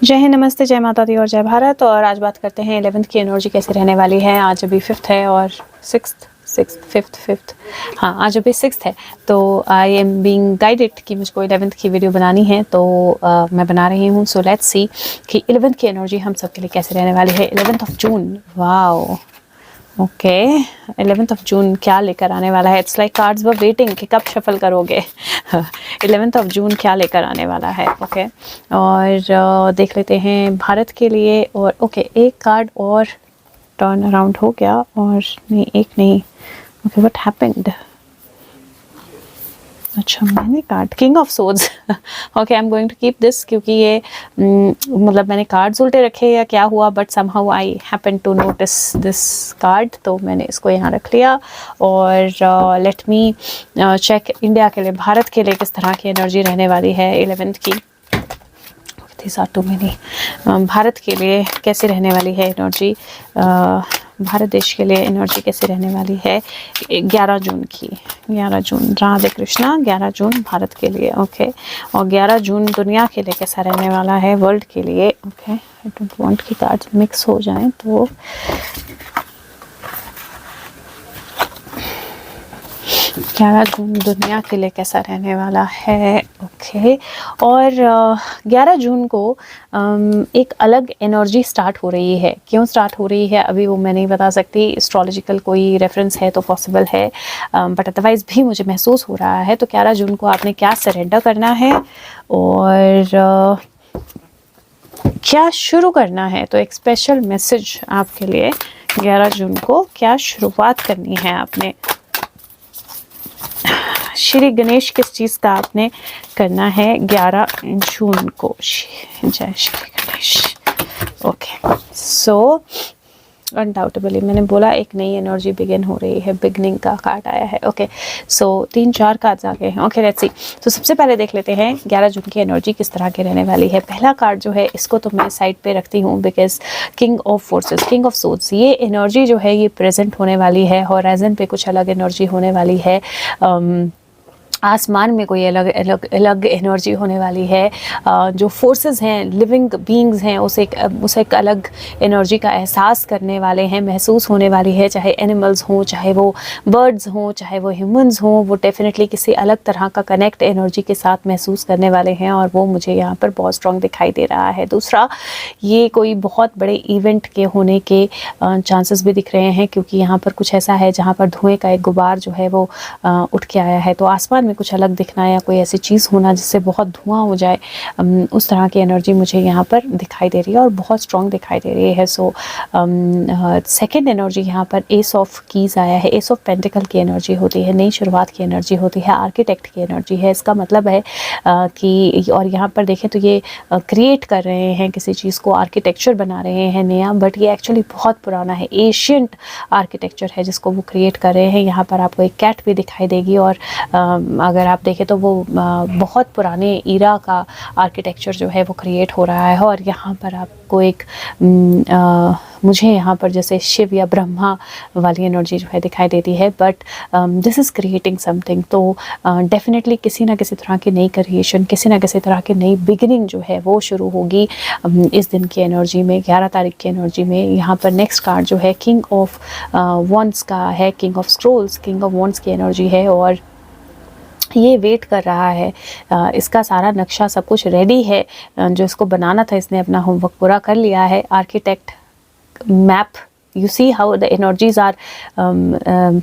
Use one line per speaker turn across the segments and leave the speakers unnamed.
जय हिंद, नमस्ते, जय माता दी और जय भारत। और आज बात करते हैं 11th की एनर्जी कैसे रहने वाली है। आज अभी 5th है और 5th, हाँ आज अभी 6th है। तो आई एम बीइंग गाइडेड कि मुझको 11th की वीडियो बनानी है, तो मैं बना रही हूँ। सो लेट्स सी कि 11th की एनर्जी हम सब के लिए कैसे रहने वाली है। 11th of June, wow, okay 11th of June क्या लेकर आने वाला है। It's like cards were waiting कि कब शफल करोगे। 11th ऑफ जून क्या लेकर आने वाला है। ओके और देख लेते हैं भारत के लिए। और ओके एक कार्ड और टर्न अराउंड हो गया, और नहीं एक नहीं। Okay what happened. अच्छा मैंने card king of swords. Okay I am going to keep this, क्योंकि ये मतलब मैंने कार्ड्स उल्टे रखे या क्या हुआ, but somehow I happen to notice this card, तो मैंने इसको यहाँ रख लिया। और लेट मी चेक इंडिया के लिए, भारत के लिए किस तरह की एनर्जी रहने वाली है 11th की। भारत के लिए कैसे रहने वाली है एनर्जी। भारत देश के लिए एनर्जी कैसे रहने वाली है 11 जून की। 11 जून, राधे कृष्णा। 11 जून भारत के लिए, ओके। और 11 जून दुनिया के लिए कैसा रहने वाला है, वर्ल्ड के लिए। ओके आई डोंट वांट कि कार्ड्स मिक्स हो जाएं, तो 11 जून दुनिया के लिए कैसा रहने वाला है। ओके और 11 जून को एक अलग एनर्जी स्टार्ट हो रही है। क्यों स्टार्ट हो रही है अभी वो मैं नहीं बता सकती। एस्ट्रोलॉजिकल कोई रेफरेंस है तो पॉसिबल है, बट अदरवाइज भी मुझे महसूस हो रहा है। तो 11 जून को आपने क्या सरेंडर करना है और क्या शुरू करना है। तो एक स्पेशल मैसेज आपके लिए 11 जून को क्या शुरुआत करनी है आपने। श्री गणेश किस चीज़ का आपने करना है 11 जून को। जय Shri Ganesh. Okay so undoubtedly मैंने बोला एक नई एनर्जी बिगिन हो रही है, बिगनिंग का कार्ड आया है। ओके सो 3-4 कार्ड्स आ गए हैं। Okay let's see. तो सबसे पहले देख लेते हैं 11 जून की एनर्जी किस तरह की रहने वाली है। पहला कार्ड जो है इसको तो मैं साइड पे रखती हूँ, because king of forces, king of swords, ये एनर्जी जो है ये प्रेजेंट होने वाली है। हॉराइजन पे कुछ अलग एनर्जी होने वाली है। आसमान में कोई अलग एनर्जी होने वाली है। जो फोर्सेस हैं, लिविंग बीइंग्स हैं, उसे एक अलग एनर्जी का एहसास करने वाले हैं, महसूस होने वाली है। चाहे एनिमल्स हों, चाहे वो बर्ड्स हों, चाहे वो ह्यूमंस हों, वो डेफिनेटली किसी अलग तरह का कनेक्ट एनर्जी के साथ महसूस करने वाले हैं, और वो मुझे यहाँ पर बहुत स्ट्रॉन्ग दिखाई दे रहा है। दूसरा, ये कोई बहुत बड़े इवेंट के होने के चांसेस भी दिख रहे हैं, क्योंकि यहाँ पर कुछ ऐसा है जहाँ पर धुएँ का एक गुबार जो है वो उठ के आया है। तो आसमान में कुछ अलग दिखना या कोई ऐसी चीज़ होना जिससे बहुत धुआं हो जाए, उस तरह की एनर्जी मुझे यहाँ पर दिखाई दे रही है और बहुत स्ट्रॉन्ग दिखाई दे रही है। सो सेकंड एनर्जी यहाँ पर एस ऑफ कीज़ आया है। एस ऑफ पेंटिकल की एनर्जी होती है, नई शुरुआत की एनर्जी होती है, आर्किटेक्ट की एनर्जी है। इसका मतलब है कि, और यहाँ पर देखें तो ये क्रिएट कर रहे हैं किसी चीज़ को, आर्किटेक्चर बना रहे हैं नया, बट ये एक्चुअली बहुत पुराना है, एशियंट आर्किटेक्चर है जिसको वो क्रिएट कर रहे हैं। यहाँ पर आपको एक कैट भी दिखाई देगी, और अगर आप देखें तो वो बहुत पुराने ईरा का आर्किटेक्चर जो है वो क्रिएट हो रहा है। और यहाँ पर आपको एक मुझे यहाँ पर जैसे शिव या ब्रह्मा वाली एनर्जी जो है दिखाई देती है, but this is creating something. तो डेफिनेटली किसी ना किसी तरह की नई क्रिएशन, किसी ना किसी तरह की नई बिगिनिंग जो है वो शुरू होगी इस दिन की एनर्जी में, 11 तारीख की एनर्जी में। यहाँ पर नेक्स्ट कार्ड जो है किंग ऑफ वॉन्ड्स का है, king of scrolls, king of wands की एनर्जी है, और ये वेट कर रहा है। इसका सारा नक्शा सब कुछ रेडी है, जो इसको बनाना था इसने अपना होमवर्क पूरा कर लिया है। Architect map, you see how the energies are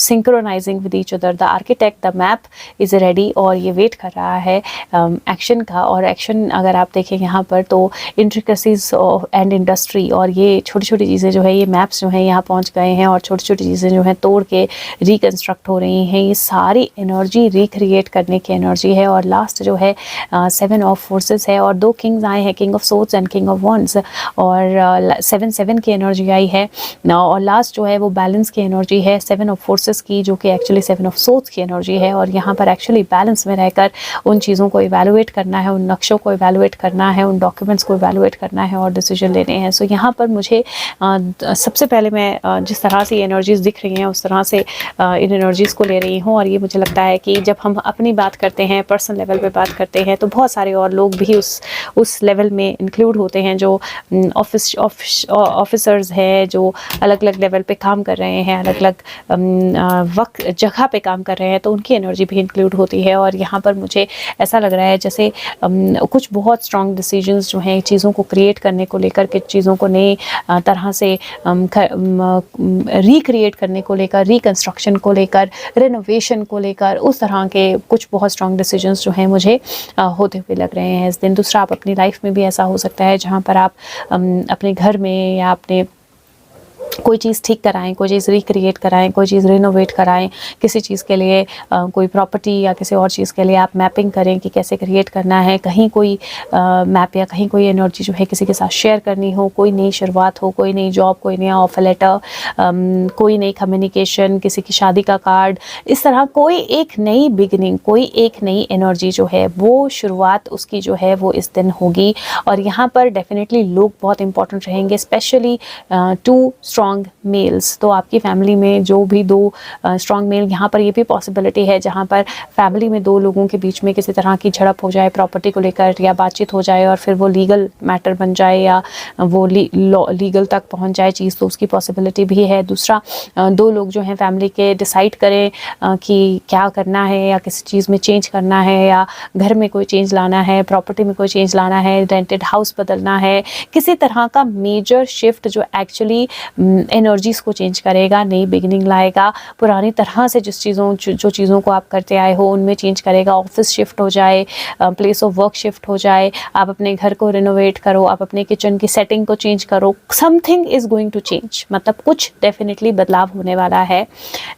synchronizing with each other. The architect, the map is ready, और ये वेट कर रहा है एक्शन का। और एक्शन अगर आप देखें यहाँ पर तो इंट्रिकसीज एंड इंडस्ट्री, और ये छोटी छोटी चीज़ें जो है, ये मैप्स जो हैं यहाँ पहुँच गए हैं, और छोटी छोटी चीज़ें जो हैं तोड़ के रिकन्स्ट्रक्ट हो रही हैं। ये सारी एनर्जी रिक्रिएट करने की एनर्जी है। और लास्ट जो है 7 ऑफ फोर्सेस है, और 2 किंग्स आए हैं, king of swords and king of wands, और 7 की एनर्जी आई है। और लास्ट जो है वो बैलेंस की एनर्जी है 7 ऑफ फोर्सेस की, जो कि एक्चुअली 7 ऑफ सोर्ड्स की एनर्जी है। और यहाँ पर एक्चुअली बैलेंस में रहकर उन चीज़ों को इवैल्यूएट करना है, उन नक्शों को इवैल्यूएट करना है, उन डॉक्यूमेंट्स को इवैल्यूएट करना है और डिसीजन लेने हैं। सो यहाँ पर मुझे सबसे पहले मैं जिस तरह से एनर्जीज़ दिख रही हैं उस तरह से इन एनर्जीज़ को ले रही हूँ। और ये मुझे लगता है कि जब हम अपनी बात करते हैं, पर्सनल लेवल पे बात करते हैं, तो बहुत सारे और लोग भी उस लेवल में इंक्लूड होते हैं, जो ऑफिसर्स हैं, जो अलग अलग लेवल पे काम कर रहे हैं, अलग अलग वक्त जगह पे काम कर रहे हैं, तो उनकी एनर्जी भी इंक्लूड होती है। और यहाँ पर मुझे ऐसा लग रहा है जैसे कुछ बहुत स्ट्रॉन्ग डिसीजंस जो हैं चीज़ों को क्रिएट करने को लेकर के, चीज़ों को नई तरह से रिक्रिएट करने को लेकर, रिकंस्ट्रक्शन को लेकर, रेनोवेशन को लेकर, उस तरह के कुछ बहुत स्ट्रॉन्ग डिसीजंस जो हैं मुझे होते हुए लग रहे हैं इस दिन। दूसरा, आप अपनी लाइफ में भी ऐसा हो सकता है जहाँ पर आप अपने घर में या अपने कोई चीज़ ठीक कराएं, कोई चीज़ रिक्रिएट कराएं, कोई चीज़ रिनोवेट कराएं, किसी चीज़ के लिए कोई प्रॉपर्टी या किसी और चीज़ के लिए आप मैपिंग करें कि कैसे क्रिएट करना है, कहीं कोई मैप या कहीं कोई एनर्जी जो है किसी के साथ शेयर करनी हो, कोई नई शुरुआत हो, कोई नई जॉब, कोई नया ऑफर लेटर, कोई नई कम्युनिकेशन, किसी की शादी का कार्ड, इस तरह कोई एक नई बिगिनिंग, कोई एक नई एनर्जी जो है वो शुरुआत उसकी जो है वो इस दिन होगी। और यहाँ पर डेफिनेटली लोग बहुत इंपॉर्टेंट रहेंगे, स्पेशली 2 स्ट्रॉन्ग मेल्स। तो आपकी फैमिली में जो भी 2 स्ट्रॉन्ग मेल, यहाँ पर ये भी पॉसिबिलिटी है जहाँ पर फैमिली में 2 लोगों के बीच में किसी तरह की झड़प हो जाए प्रॉपर्टी को लेकर, या बातचीत हो जाए और फिर वो लीगल मैटर बन जाए या वो लीगल तक पहुँच जाए चीज़, तो उसकी पॉसिबिलिटी भी है। दूसरा, 2 लोग जो हैं फैमिली के डिसाइड करें कि क्या करना है, या किसी चीज़ में चेंज करना है, या घर में कोई चेंज लाना है, प्रॉपर्टी में कोई चेंज लाना है, रेंटेड हाउस बदलना है, किसी तरह का मेजर शिफ्ट जो एक्चुअली एनर्जीज़ को चेंज करेगा, नई बिगिनिंग लाएगा, पुरानी तरह से जो चीज़ों को आप करते आए हो उनमें चेंज करेगा। ऑफिस शिफ्ट हो जाए, प्लेस ऑफ वर्क शिफ्ट हो जाए, आप अपने घर को रिनोवेट करो, आप अपने किचन की सेटिंग को चेंज करो, something is going to change. मतलब कुछ डेफिनेटली बदलाव होने वाला है।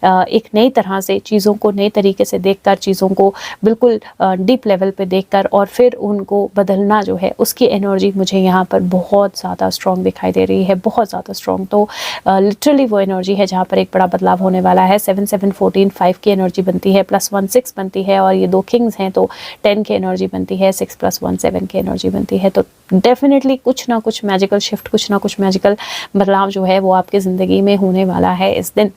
एक नई तरह से चीज़ों को नए तरीके से देखकर, चीज़ों को बिल्कुल डीप लेवल पे देखकर और फिर उनको बदलना जो है, उसकी एनर्जी मुझे यहाँ पर बहुत ज़्यादा स्ट्रॉन्ग दिखाई दे रही है, बहुत ज़्यादा स्ट्रॉन्ग। तो लिटरली वो एनर्जी है जहाँ पर एक बड़ा बदलाव होने वाला है। 7 7 14 5 की एनर्जी बनती है, +1 6 बनती है, और ये 2 किंग्स हैं तो 10 की एनर्जी बनती है, 6 + 1 7 की एनर्जी बनती है। तो डेफिनेटली कुछ ना कुछ मैजिकल शिफ्ट, कुछ ना कुछ मैजिकल बदलाव जो है वो आपकी ज़िंदगी में होने वाला है इस दिन।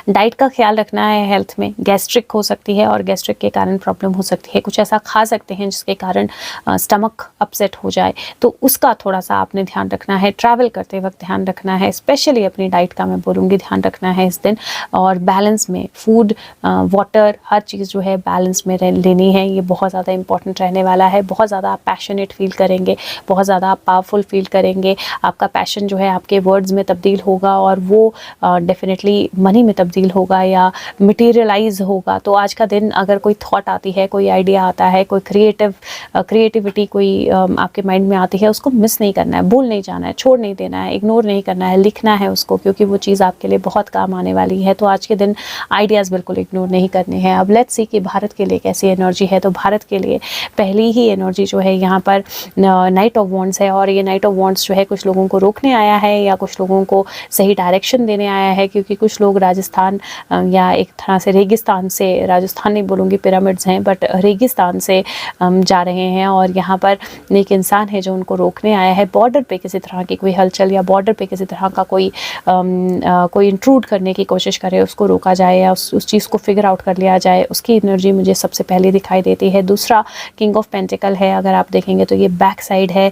डाइट का ख्याल रखना है। हेल्थ में गैस्ट्रिक हो सकती है और गैस्ट्रिक के कारण प्रॉब्लम हो सकती है। कुछ ऐसा खा सकते हैं जिसके कारण स्टमक अपसेट हो जाए, तो उसका थोड़ा सा आपने ध्यान रखना है। ट्रैवल करते वक्त ध्यान रखना है, स्पेशली अपनी डाइट का मैं बोलूँगी ध्यान रखना है इस दिन। और बैलेंस में फूड, वाटर, हर चीज़ जो है बैलेंस में लेनी है। ये बहुत ज़्यादा इंपॉर्टेंट रहने वाला है। बहुत ज़्यादा आप पैशनेट फील करेंगे, बहुत ज़्यादा आप पावरफुल फील करेंगे। आपका पैशन जो है आपके वर्ड्स में तब्दील होगा और वो डेफिनेटली मनी में तब्दील होगा या मटेरियलाइज होगा। तो आज का दिन अगर कोई थॉट आती है, कोई आइडिया आता है, कोई क्रिएटिविटी कोई आपके माइंड में आती है, उसको मिस नहीं करना है, भूल नहीं जाना है, छोड़ नहीं देना है, इग्नोर नहीं करना है, लिखना है उसको, क्योंकि वो चीज़ आपके लिए बहुत काम आने वाली है। तो आज के दिन आइडियाज़ बिल्कुल इग्नोर नहीं करने हैं। अब लेट्स सी कि भारत के लिए कैसी एनर्जी है। तो भारत के लिए पहली ही एनर्जी जो है यहाँ पर नाइट ऑफ वॉन्ड्स है, और ये नाइट ऑफ वॉन्ड्स जो है कुछ लोगों को रोकने आया है या कुछ लोगों को सही डायरेक्शन देने आया है, क्योंकि कुछ लोग राजस्थान या एक तरह से रेगिस्तान से, राजस्थान नहीं बोलूँगी, पिरामिड्स हैं, बट रेगिस्तान से जा रहे हैं। और यहाँ पर एक इंसान है जो उनको रोकने आया है। बॉर्डर पे किसी तरह की कोई हलचल या बॉर्डर पे किसी तरह का कोई इंट्रूड करने की कोशिश करे, उसको रोका जाए या उस चीज़ को फिगर आउट कर लिया जाए, उसकी एनर्जी मुझे सबसे पहले दिखाई देती है। दूसरा किंग ऑफ पेंटिकल है। अगर आप देखेंगे तो ये बैक साइड है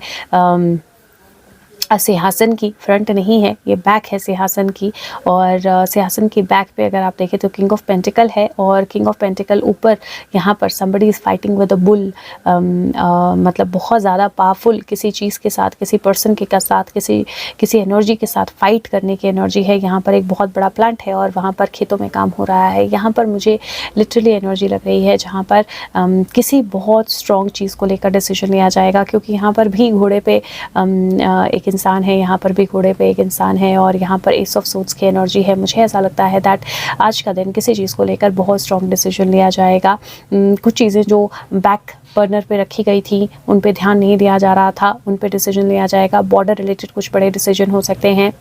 सिंहासन की, फ्रंट नहीं है, ये बैक है सिंहासन की। और सिंहासन की बैक पे अगर आप देखें तो किंग ऑफ पेंटिकल है, और किंग ऑफ पेंटिकल ऊपर यहाँ पर somebody is fighting with a bull. मतलब बहुत ज़्यादा पावरफुल किसी चीज़ के साथ, किसी पर्सन के साथ, किसी एनर्जी के साथ फाइट करने की एनर्जी है। यहाँ पर एक बहुत बड़ा प्लांट है और वहाँ पर खेतों में काम हो रहा है। यहाँ पर मुझे लिटरली एनर्जी लग रही है जहाँ पर किसी बहुत स्ट्रॉन्ग चीज़ को लेकर डिसीजन लिया जाएगा, क्योंकि यहाँ पर भी घोड़े पे एक इंसान है, यहाँ पर भी घोड़े पे एक इंसान है, और यहाँ पर एस ऑफ सोर्ड्स की एनर्जी है। मुझे ऐसा लगता है दैट आज का दिन किसी चीज़ को लेकर बहुत स्ट्रॉन्ग डिसीजन लिया जाएगा। कुछ चीज़ें जो बैक बर्नर पे रखी गई थी, उन पे ध्यान नहीं दिया जा रहा था, उन पे डिसीजन लिया जाएगा। बॉर्डर रिलेटेड कुछ बड़े डिसीजन हो सकते हैं।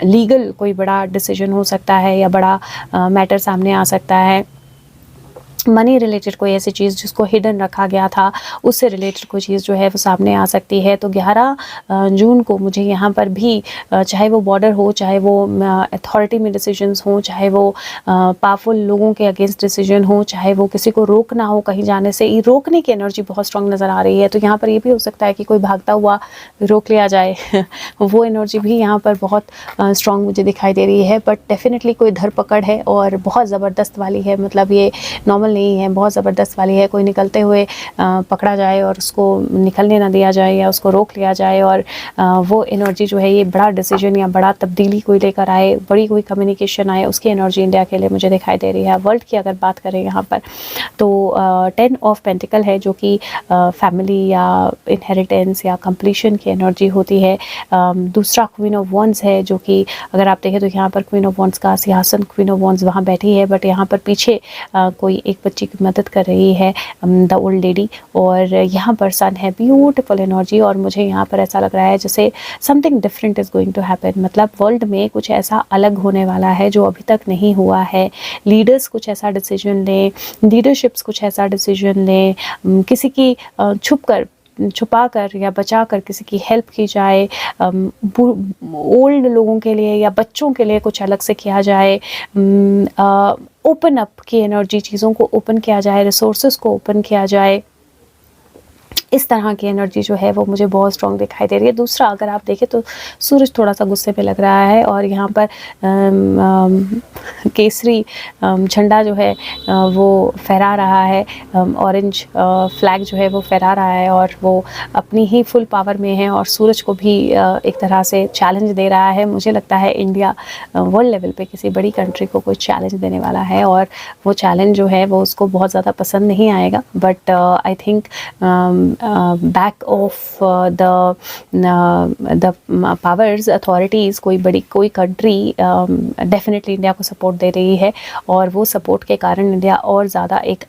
लीगल कोई बड़ा डिसीजन हो सकता है या बड़ा मैटर सामने आ सकता है। मनी रिलेटेड कोई ऐसी चीज़ जिसको हिडन रखा गया था, उससे रिलेटेड कोई चीज़ जो है वो सामने आ सकती है। तो 11 जून को मुझे यहाँ पर भी चाहे वो बॉर्डर हो, चाहे वो अथॉरिटी में डिसीजंस हो, चाहे वो पावरफुल लोगों के अगेंस्ट डिसीजन हो, चाहे वो किसी को रोकना हो कहीं जाने से, ये रोकने की एनर्जी बहुत स्ट्रांग नज़र आ रही है। तो यहाँ पर ये भी हो सकता है कि कोई भागता हुआ रोक लिया जाए वो एनर्जी भी यहाँ पर बहुत स्ट्रांग मुझे दिखाई दे रही है। बट डेफिनेटली कोई धरपकड़ है और बहुत ज़बरदस्त वाली है, मतलब ये नॉर्मल नहीं है, बहुत ज़बरदस्त वाली है। कोई निकलते हुए पकड़ा जाए और उसको निकलने ना दिया जाए या उसको रोक लिया जाए, और वो एनर्जी जो है ये बड़ा डिसीजन या बड़ा तब्दीली कोई लेकर आए, बड़ी कोई कम्युनिकेशन आए, उसकी एनर्जी इंडिया के लिए मुझे दिखाई दे रही है। वर्ल्ड की अगर बात करें यहाँ पर तो 10 ऑफ पेंटिकल है जो कि फैमिली या इनहेरिटेंस या कंप्लीशन की एनर्जी होती है। दूसरा क्वीन ऑफ वॉन्ड्स है जो कि अगर आप देखें तो यहाँ पर क्वीन ऑफ वॉन्ड्स का सिंहासन, क्वीन ऑफ वॉन्ड्स वहाँ बैठी है, बट यहाँ पर पीछे कोई एक बच्ची की मदद कर रही है, द ओल्ड लेडी। और यहाँ पर सन है, ब्यूटीफुल एनर्जी। और मुझे यहाँ पर ऐसा लग रहा है जैसे something different is going to happen, मतलब वर्ल्ड में कुछ ऐसा अलग होने वाला है जो अभी तक नहीं हुआ है। लीडर्स कुछ ऐसा डिसीजन लें, लीडरशिप्स कुछ ऐसा डिसीजन लें, किसी की छुपा कर या बचा कर किसी की हेल्प की जाए, ओल्ड लोगों के लिए या बच्चों के लिए कुछ अलग से किया जाए, ओपन अप की एनर्जी, चीज़ों को ओपन किया जाए, रिसोर्सेज को ओपन किया जाए, इस तरह की एनर्जी जो है वो मुझे बहुत स्ट्रॉन्ग दिखाई दे रही है। दूसरा अगर आप देखें तो सूरज थोड़ा सा गुस्से पे लग रहा है और यहाँ पर केसरी झंडा जो है वो फहरा रहा है, ऑरेंज फ्लैग जो है वो फहरा रहा है और वो अपनी ही फुल पावर में है और सूरज को भी एक तरह से चैलेंज दे रहा है। मुझे लगता है इंडिया वर्ल्ड लेवल पे किसी बड़ी कंट्री को कोई चैलेंज देने वाला है और वो चैलेंज जो है वो उसको बहुत ज़्यादा पसंद नहीं आएगा। But I think back of the powers authorities, कोई कंट्री डेफिनेटली इंडिया को सपोर्ट दे रही है और वो सपोर्ट के कारण इंडिया और ज़्यादा एक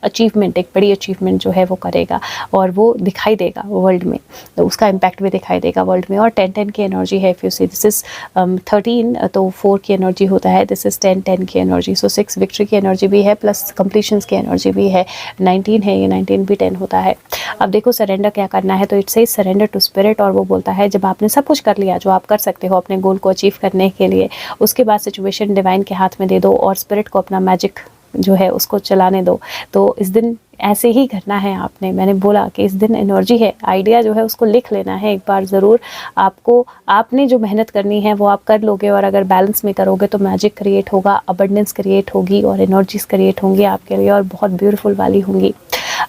बड़ी अचीवमेंट जो है वो करेगा और वो दिखाई देगा वर्ल्ड में, तो उसका इम्पैक्ट भी दिखाई देगा वर्ल्ड में। और 10-10 की एनर्जी है, if you see this is 13 तो 4 की एनर्जी होता है, दिस इज़ 10-10 की एनर्जी, सो 6 विक्ट्री की एनर्जी भी है प्लस कंप्लीशंस की एनर्जी भी है। 19 है, ये 19 भी 10 होता है। अब देखो सरेंडर क्या करना है, तो it says surrender to spirit, और वो बोलता है जब आपने सब कुछ कर लिया जो आप कर सकते हो अपने गोल को अचीव करने के लिए, उसके बाद सिचुएशन डिवाइन के हाथ में दे दो और स्पिरिट को अपना मैजिक जो है उसको चलाने दो। तो इस दिन ऐसे ही करना है आपने, मैंने बोला कि इस दिन एनर्जी है, आइडिया जो है उसको लिख लेना है एक बार ज़रूर। आपने जो मेहनत करनी है वो आप कर लोगे और अगर बैलेंस में करोगे तो मैजिक क्रिएट होगा, अबंडेंस क्रिएट होगी और एनर्जीज क्रिएट होंगी आपके लिए और बहुत ब्यूटीफुल वाली होंगी।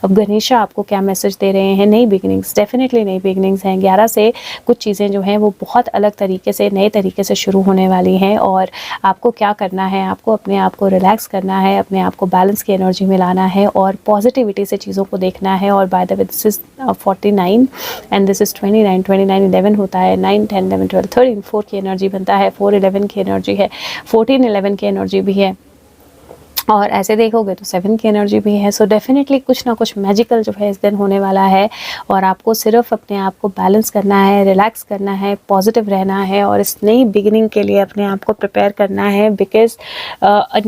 अब गणेशा आपको क्या मैसेज दे रहे हैं, नई बिगिनिंग्स, डेफिनेटली नई बिगिनिंग्स हैं। 11 से कुछ चीज़ें जो हैं वो बहुत अलग तरीके से, नए तरीके से शुरू होने वाली हैं और आपको क्या करना है, आपको अपने आप को रिलैक्स करना है, अपने आप को बैलेंस की एनर्जी में लाना है और पॉजिटिविटी से चीज़ों को देखना है। और by the way this is 49 and this is 29 11 होता है, 9 10 11 12 13 4 की एनर्जी बनता है, 4 11 की एनर्जी है, 14 11 की एनर्जी भी है और ऐसे देखोगे तो 7 की एनर्जी भी है। सो डेफिनेटली कुछ ना कुछ मैजिकल जो है इस दिन होने वाला है और आपको सिर्फ अपने आप को बैलेंस करना है, रिलैक्स करना है, पॉजिटिव रहना है और इस नई बिगिनिंग के लिए अपने आप को प्रिपेयर करना है। Because a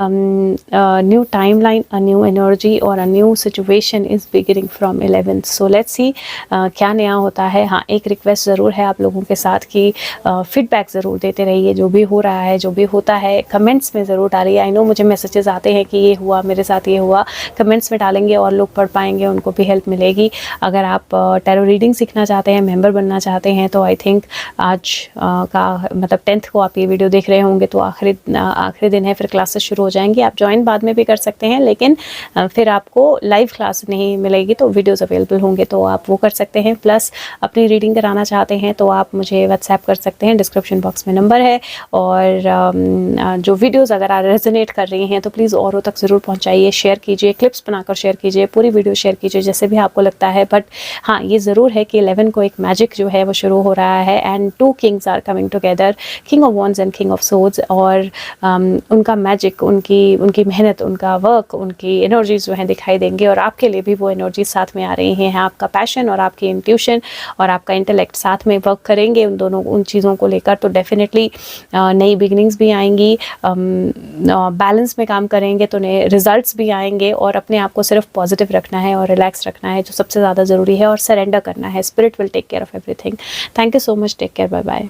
new timeline, a new energy और a new situation is beginning from 11th। So let's see क्या नया होता है। हाँ, एक रिक्वेस्ट ज़रूर है आप लोगों के साथ कि फीडबैक ज़रूर देते रहिए, जो भी हो रहा है, जो भी होता है कमेंट्स में ज़रूर डालिए। आई नो मुझे मैसेजेस आते हैं कि ये हुआ, मेरे साथ ये हुआ, कमेंट्स में डालेंगे और लोग पढ़ पाएंगे, उनको भी हेल्प मिलेगी। अगर आप टैरो रीडिंग सीखना चाहते हैं, मेंबर बनना चाहते हैं तो आई थिंक आज का मतलब 10th को आप ये वीडियो देख रहे होंगे तो आखिरी दिन है, फिर क्लासेस शुरू हो जाएंगी। आप ज्वाइन बाद में भी कर सकते हैं लेकिन फिर आपको लाइव क्लास नहीं मिलेगी, तो वीडियोज़ अवेलेबल होंगे तो आप वो कर सकते हैं। प्लस अपनी रीडिंग कराना चाहते हैं तो आप मुझे व्हाट्सएप कर सकते हैं, डिस्क्रिप्शन बॉक्स में नंबर है। और जो वीडियोज़ अगर रेजोनेट कर रही हैं तो प्लीज़ औरों तक ज़रूर पहुँचाइए, शेयर कीजिए, क्लिप्स बनाकर शेयर कीजिए, पूरी वीडियो शेयर कीजिए, जैसे भी आपको लगता है। बट हाँ, ये ज़रूर है कि 11 को एक मैजिक जो है वो शुरू हो रहा है and 2 kings are coming together, king of wands and king of swords. और उनका मैजिक, उनकी मेहनत, उनका वर्क, उनकी एनर्जीज जो है दिखाई देंगे और आपके लिए भी वो एनर्जीज साथ में आ रही हैं। आपका पैशन और आपकी इंट्यूशन और आपका इंटेलेक्ट साथ में वर्क करेंगे उन चीज़ों को लेकर, तो डेफिनेटली नई बिगनिंग्स भी आएंगी। बैलेंस में काम करेंगे तो नए रिजल्ट्स भी आएंगे। और अपने आप को सिर्फ पॉजिटिव रखना है और रिलैक्स रखना है, जो सबसे ज़्यादा ज़रूरी है, और सरेंडर करना है। Spirit will take care of everything. Thank you so much, take care, bye bye.